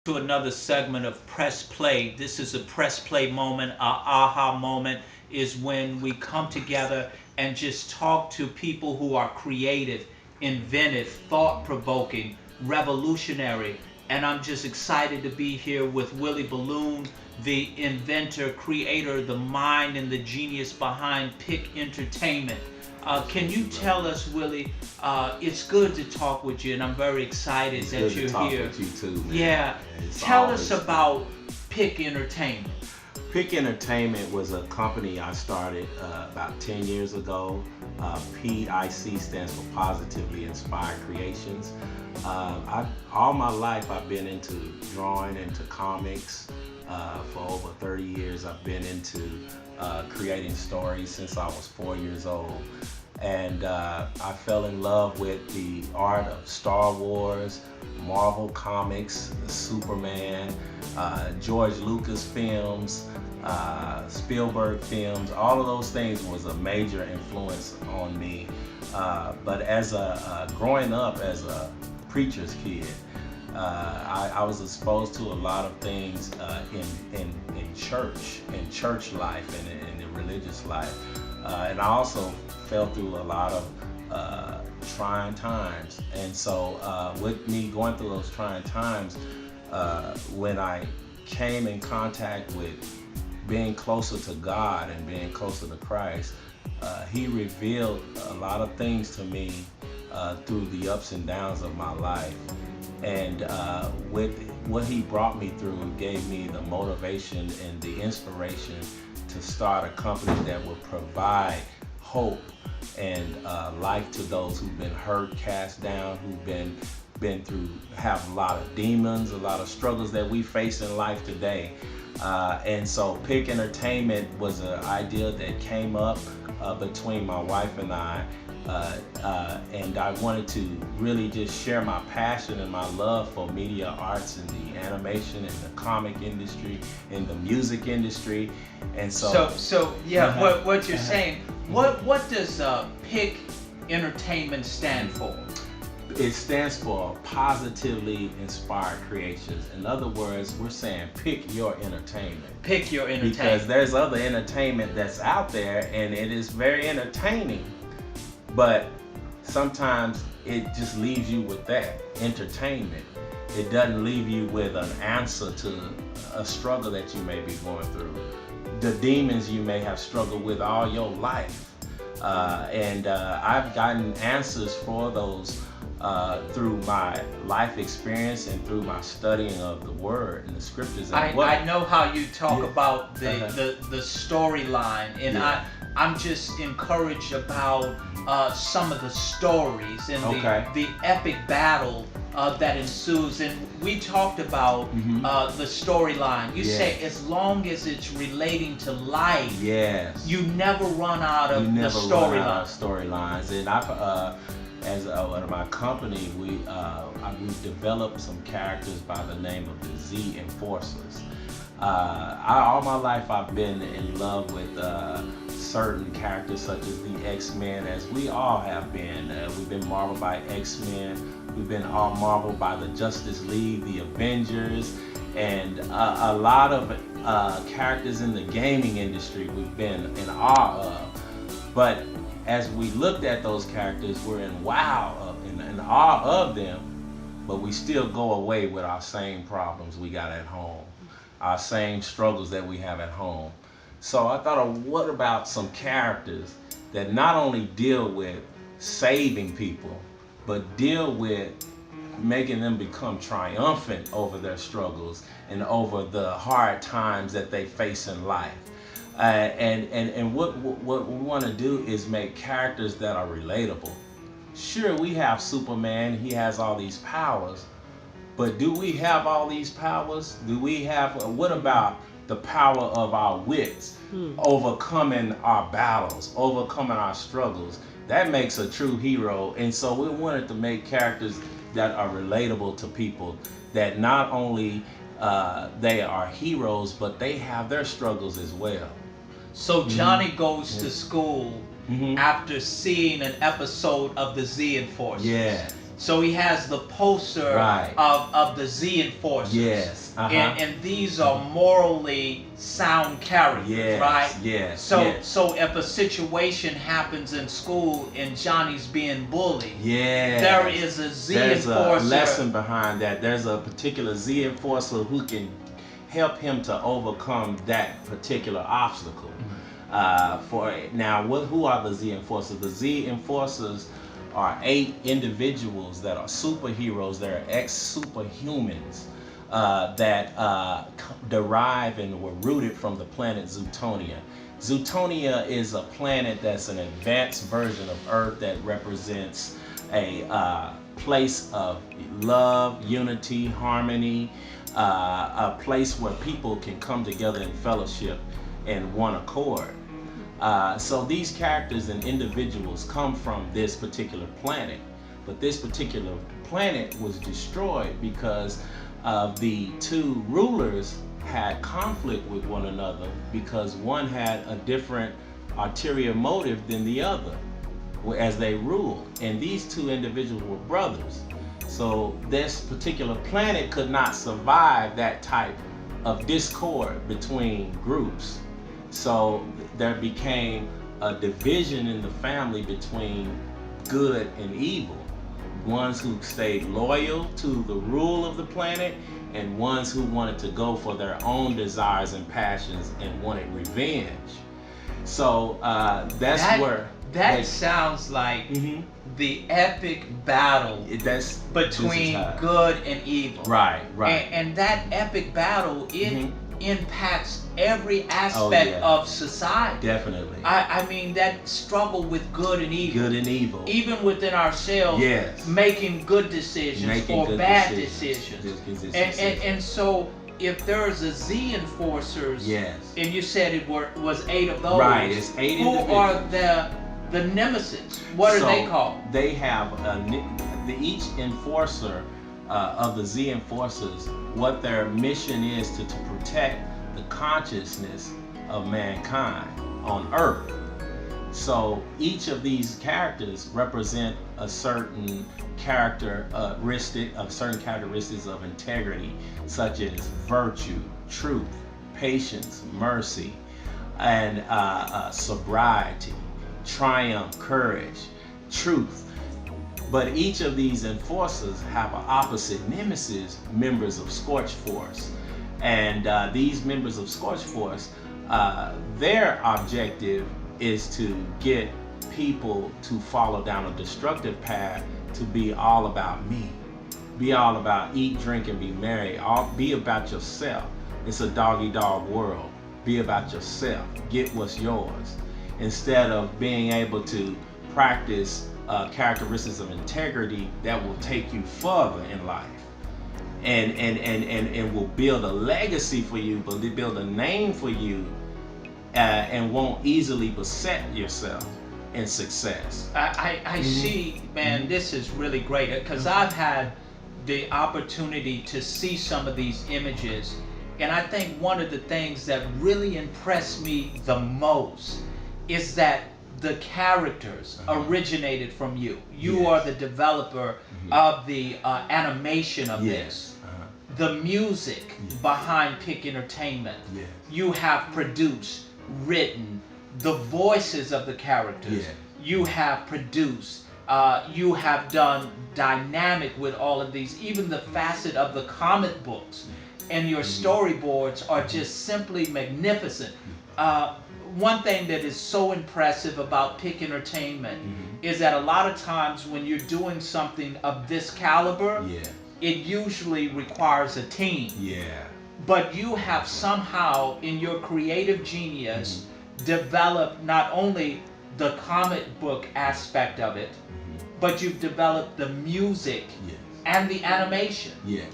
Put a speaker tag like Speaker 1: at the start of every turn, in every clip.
Speaker 1: To another segment of Press Play. This is a press play moment. Our aha moment is when we come together and just talk to people who are creative, inventive, thought-provoking, revolutionary. And I'm just excited to be here with Willie Balloon, the inventor, creator, the mind and the genius behind PIC Entertainment. Can you tell us, Willie? It's good to talk with you, and I'm very excited that
Speaker 2: Good
Speaker 1: you're
Speaker 2: to talk
Speaker 1: here.
Speaker 2: with you too, man.
Speaker 1: Yeah,
Speaker 2: It's
Speaker 1: tell
Speaker 2: always
Speaker 1: us about PIC Entertainment.
Speaker 2: PIC Entertainment was a company I started about 10 years ago. PIC stands for Positively Inspired Creations. All my life I've been into drawing, into comics. For over 30 years I've been into creating stories since I was 4 years old. And I fell in love with the art of Star Wars, Marvel Comics, Superman, George Lucas films, Spielberg films. All of those things was a major influence on me. But as growing up as a preacher's kid, I was exposed to a lot of things in church life and in the religious life. And I also fell through a lot of trying times. And so with me going through those trying times, when I came in contact with being closer to God and being closer to Christ, He revealed a lot of things to me through the ups and downs of my life. And with what He brought me through gave me the motivation and the inspiration to start a company that would provide hope and life to those who've been hurt, cast down, who've been through, have a lot of demons, a lot of struggles that we face in life today. And so PIC Entertainment was an idea that came up between my wife and I. And I wanted to really just share my passion and my love for media arts and the animation and the comic industry and the music industry. And
Speaker 1: So yeah, what you're saying, what does PIC Entertainment stand for?
Speaker 2: It stands for Positively Inspired Creations. In other words, we're saying pick your entertainment.
Speaker 1: Pick your entertainment.
Speaker 2: Because there's other entertainment that's out there and it is very entertaining. But sometimes it just leaves you with that entertainment. It doesn't leave you with an answer to a struggle that you may be going through, the demons you may have struggled with all your life. And I've gotten answers for those through my life experience and through my studying of the Word and the Scriptures. And
Speaker 1: I know how you talk
Speaker 2: Yeah.
Speaker 1: about the storyline, and
Speaker 2: Yeah.
Speaker 1: I'm just encouraged about some of the stories and the epic battle that ensues. And we talked about the storyline. You say as long as it's relating to life,
Speaker 2: yes,
Speaker 1: you never run out of the storyline.
Speaker 2: Storylines. And as my company, we've developed some characters by the name of the Z Enforcers. All my life I've been in love with certain characters such as the X-Men, as we all have been. We've been marveled by X-Men. We've been all marveled by the Justice League, the Avengers, and a lot of characters in the gaming industry we've been in awe of. But as we looked at those characters, we're in awe of them, but we still go away with our same problems we got at home, our same struggles that we have at home. So I thought, what about some characters that not only deal with saving people, but deal with making them become triumphant over their struggles and over the hard times that they face in life. And what we want to do is make characters that are relatable, sure, we have Superman, he has all these powers, but do we have all these powers? Do we have, what about the power of our wits,
Speaker 3: Hmm.
Speaker 2: overcoming our battles, overcoming our struggles? That makes a true hero. And so we wanted to make characters that are relatable to people, that not only they are heroes, but they have their struggles as well.
Speaker 1: So Johnny goes to
Speaker 2: Yeah.
Speaker 1: school
Speaker 2: Mm-hmm.
Speaker 1: after seeing an episode of the Z Enforcers.
Speaker 2: Yes.
Speaker 1: So he has the poster
Speaker 2: Right.
Speaker 1: of the Z Enforcers.
Speaker 2: Yes. Uh-huh.
Speaker 1: And these are morally sound characters,
Speaker 2: Yes.
Speaker 1: right?
Speaker 2: Yes.
Speaker 1: So
Speaker 2: yes.
Speaker 1: so if a situation happens in school and Johnny's being bullied,
Speaker 2: Yes.
Speaker 1: there is a Z
Speaker 2: There's
Speaker 1: Enforcer.
Speaker 2: a lesson behind that. There's a particular Z enforcer who can help him to overcome that particular obstacle. For now, who are the Z enforcers? The Z enforcers are 8 individuals that are superheroes. They're ex-superhumans that derive and were rooted from the planet Zootonia. Zootonia is a planet that's an advanced version of Earth that represents a place of love, unity, harmony, a place where people can come together in fellowship in one accord. So these characters and individuals come from this particular planet, but this particular planet was destroyed because of the 2 rulers had conflict with one another because one had a different ulterior motive than the other as they ruled, and these 2 individuals were brothers. So this particular planet could not survive that type of discord between groups. So there became a division in the family between good and evil. Ones who stayed loyal to the rule of the planet, and ones who wanted to go for their own desires and passions and wanted revenge. So that's
Speaker 1: that
Speaker 2: they-
Speaker 1: sounds like
Speaker 2: Mhm.
Speaker 1: the epic battle
Speaker 2: That's
Speaker 1: between
Speaker 2: this is how-
Speaker 1: good and evil.
Speaker 2: Right, right.
Speaker 1: And that epic battle, it
Speaker 2: Mhm.
Speaker 1: impacts every aspect
Speaker 2: yeah.
Speaker 1: of society.
Speaker 2: Definitely.
Speaker 1: I mean, that struggle with good and evil,
Speaker 2: Good and evil.
Speaker 1: even within ourselves,
Speaker 2: Yes.
Speaker 1: making good decisions
Speaker 2: Making
Speaker 1: or
Speaker 2: good
Speaker 1: bad
Speaker 2: decisions.
Speaker 1: decisions.
Speaker 2: Good
Speaker 1: And
Speaker 2: decisions.
Speaker 1: so if there's a Z enforcers,
Speaker 2: Yes.
Speaker 1: and you said it was 8 of those,
Speaker 2: Right, it's 8
Speaker 1: who are
Speaker 2: individuals.
Speaker 1: the nemesis? What
Speaker 2: So
Speaker 1: are they called?
Speaker 2: They have each enforcer of the Z enforcers. What their mission is to protect the consciousness of mankind on Earth. So each of these characters represent a certain characteristics of integrity, such as virtue, truth, patience, mercy, and sobriety, triumph, courage, truth. But each of these enforcers have an opposite nemesis, members of Scorch Force. And these members of Scorch Force, their objective is to get people to follow down a destructive path, to be all about me. Be all about eat, drink, and be merry. Be about yourself. It's a dog-eat-dog world. Be about yourself. Get what's yours. Instead of being able to practice characteristics of integrity that will take you further in life. And will build a legacy for you, but they build a name for you, and won't easily beset yourself in success.
Speaker 1: I see, man, this is really great because I've had the opportunity to see some of these images, and I think one of the things that really impressed me the most is that the characters originated from you. You
Speaker 2: Yes.
Speaker 1: are the developer of the animation of
Speaker 2: Yes.
Speaker 1: this. The music behind PIC Entertainment,
Speaker 2: Yes.
Speaker 1: you have produced, written, the voices of the characters,
Speaker 2: Yeah.
Speaker 1: you have produced, you have done dynamic with all of these, even the facet of the comic books, and your storyboards are just simply magnificent. One thing that is so impressive about PIC Entertainment is that a lot of times when you're doing something of this caliber,
Speaker 2: Yeah.
Speaker 1: it usually requires a team.
Speaker 2: Yeah.
Speaker 1: But you have somehow, in your creative genius, developed not only the comic book aspect of it, but you've developed the music
Speaker 2: Yes.
Speaker 1: and the animation.
Speaker 2: Yeah.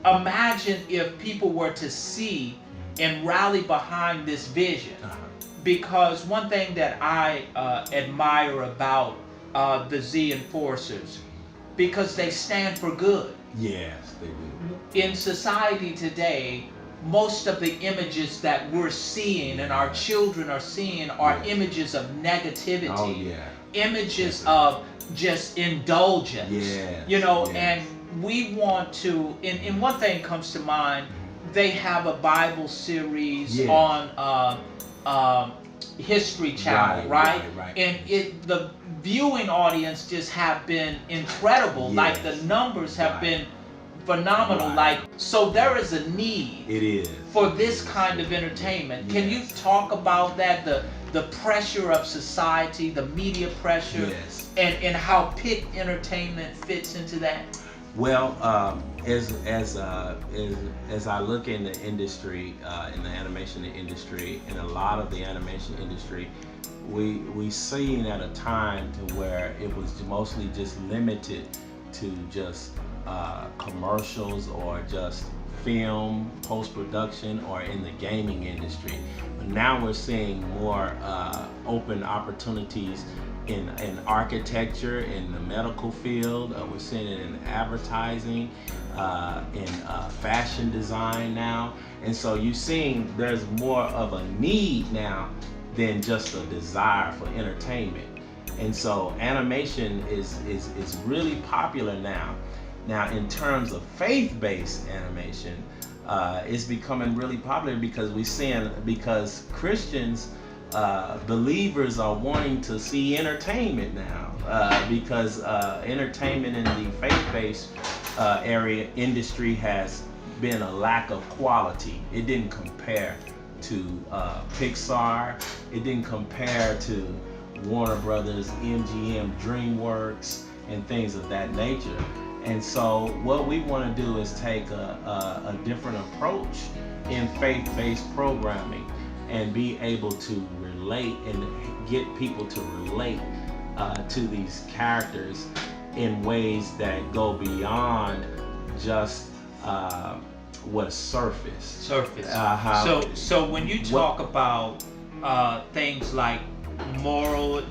Speaker 1: Imagine if people were to see and rally behind this vision.
Speaker 2: Uh-huh.
Speaker 1: Because one thing that I admire about the Z Enforcers, because they stand for good.
Speaker 2: Yes, they do.
Speaker 1: In society today, most of the images that we're seeing and our children are seeing are
Speaker 2: Yes.
Speaker 1: images of negativity.
Speaker 2: Oh yeah.
Speaker 1: Images
Speaker 2: Yes.
Speaker 1: of just indulgence.
Speaker 2: Yes.
Speaker 1: You know,
Speaker 2: Yes.
Speaker 1: and we want to, and one thing comes to mind, they have a Bible series
Speaker 2: Yes.
Speaker 1: on History Channel, right?
Speaker 2: Right.
Speaker 1: And the viewing audience just have been incredible.
Speaker 2: Yes.
Speaker 1: Like the numbers have
Speaker 2: Right.
Speaker 1: been phenomenal.
Speaker 2: Right.
Speaker 1: Like, so there is a need
Speaker 2: It is.
Speaker 1: for this kind of entertainment. Can you
Speaker 2: Yes.
Speaker 1: talk about that? The pressure of society, the media pressure,
Speaker 2: Yes.
Speaker 1: and how PIC entertainment fits into that?
Speaker 2: Well, as I look in the industry, in the animation industry, and a lot of the animation industry, we seen at a time to where it was mostly just limited to just commercials or just film post-production or in the gaming industry. But now we're seeing more open opportunities in architecture, in the medical field. We're seeing it in advertising, in fashion design now. And so you're seeing there's more of a need now than just a desire for entertainment. And so animation is really popular now. Now, in terms of faith-based animation, it's becoming really popular because Christians, believers are wanting to see entertainment now, because entertainment in the faith-based area industry has been a lack of quality. It didn't compare to Pixar. It didn't compare to Warner Brothers, MGM, DreamWorks, and things of that nature. And so what we want to do is take a different approach in faith-based programming and be able to relate and get people to relate to these characters in ways that go beyond just what's surface.
Speaker 1: So when you talk about things like moral,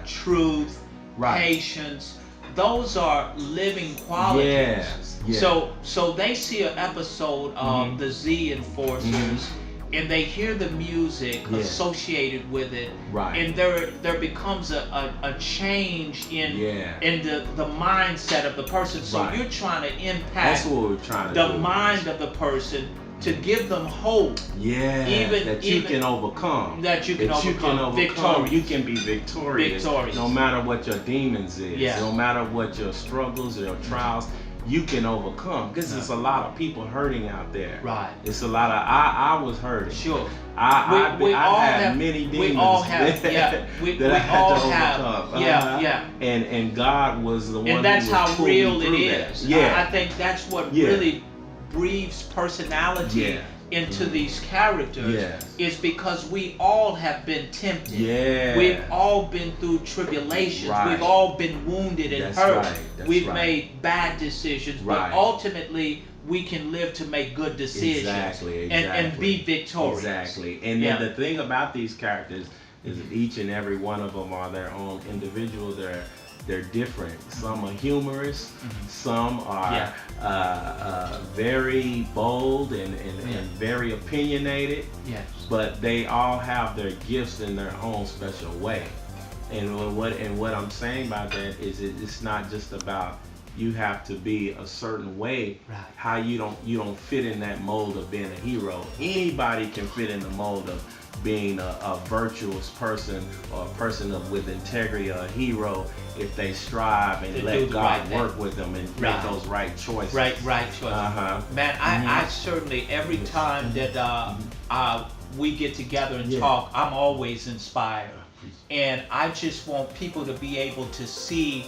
Speaker 1: truth, patience, those are living qualities.
Speaker 2: Yes.
Speaker 1: So they see an episode of the Z Enforcers, and they hear the music associated with it, and there becomes a change in the mindset of the person. So you're trying to impact
Speaker 2: That's what we're trying to
Speaker 1: the
Speaker 2: do.
Speaker 1: mind of the person to give them hope.
Speaker 2: That you can overcome.
Speaker 1: That you can overcome. Victorious.
Speaker 2: You can be victorious. No matter what your demons is. No matter what your struggles or your trials, you can overcome. Because there's a lot of people hurting out there.
Speaker 1: Right.
Speaker 2: It's a lot of. I was hurting.
Speaker 1: Sure.
Speaker 2: I had many demons.
Speaker 1: We all have. We all have.
Speaker 2: And God was the one.
Speaker 1: And that's
Speaker 2: who was
Speaker 1: how real it
Speaker 2: that.
Speaker 1: is. I think that's what really breathes personality into these characters, is because we all have been tempted. We've all been through tribulations. We've all been wounded and hurt. We've made bad decisions, but ultimately we can live to make good decisions and be victorious.
Speaker 2: Exactly. And then the thing about these characters is that each and every one of them are their own individual. They're different. Some are humorous. Some are very bold and very opinionated. But they all have their gifts in their own special way. And what I'm saying about that is it's not just about you have to be a certain way. How you don't fit in that mold of being a hero. Anybody can fit in the mold of being a virtuous person or a person with integrity, or a hero, if they strive and let God work with them and make those right choices. Right choices.
Speaker 1: Man, I certainly, every time that we get together and talk, I'm always inspired. And I just want people to be able to see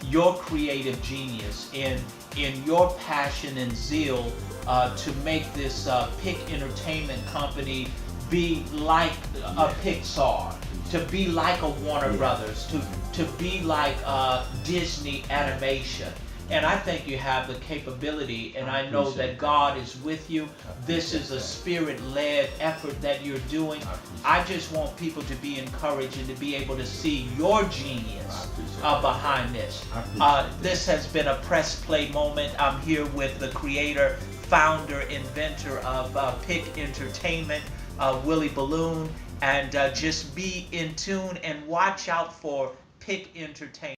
Speaker 1: your creative genius and in your passion and zeal to make this PIC Entertainment Company be like a Pixar, to be like a Warner Brothers, to be like Disney animation. And I think you have the capability, and I know that God is with you. This is a spirit-led effort that you're doing. I just want people to be encouraged and to be able to see your genius behind this. This has been a press play moment. I'm here with the creator, founder, inventor of PIC Entertainment, Willie Balloon. And just be in tune and watch out for PIC Entertainment.